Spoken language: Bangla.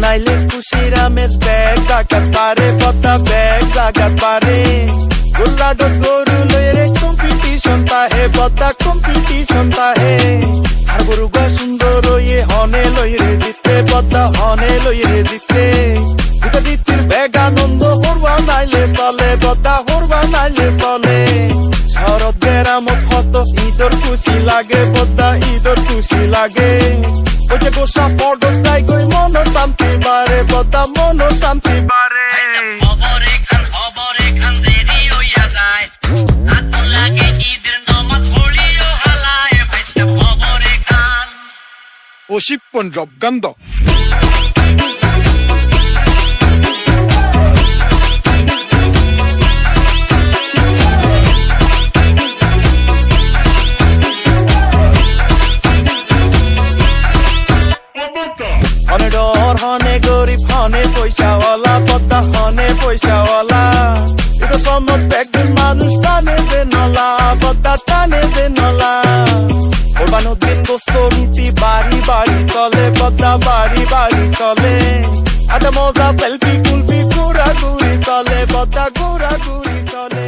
বানাইলে খুশির আমেজ ব্যাগ জাগাত পারে পদ্মা ব্যাগ জাগাত পারে গোল্লাডত গরু লইরে কম্পিটিশন তাহে পদ্মা কম্পিটিশন তাহে আর গরুগা সুন্দর ইয়ে হনে লইরে দিতে পদ্মা হনে লইরে দিতে দুটা দিতির ব্যাগ আনন্দ হরবা নাইলে তলে পদ্মা হরবা নাইলে তলে শরৎ গেরামত হত ঈদর খুশি লাগে পদ্মা ঈদর খুশি লাগে ওই যে গোসা পড় যাই গই মন শান্তি বারে পদ্মা মন শান্তি বারে 오십번 럽간다 হনে ডর হনে গরিব হনে পয়সাওয়ালা পদ্মা হনে পয়সাওয়ালা এটা সম্মত একদিন মানুষ টানে বেনলা পদ্মা টানে বেনলা কোরবানোর দিন গোস্ত রুটি বাড়ি বাড়ি চলে পদ্মা বাড়ি বাড়ি চলে একটা মজা সেলফি কুলফি ঘোরা ঘুরি চলে পদ্মা ঘোরা ঘুরি চলে।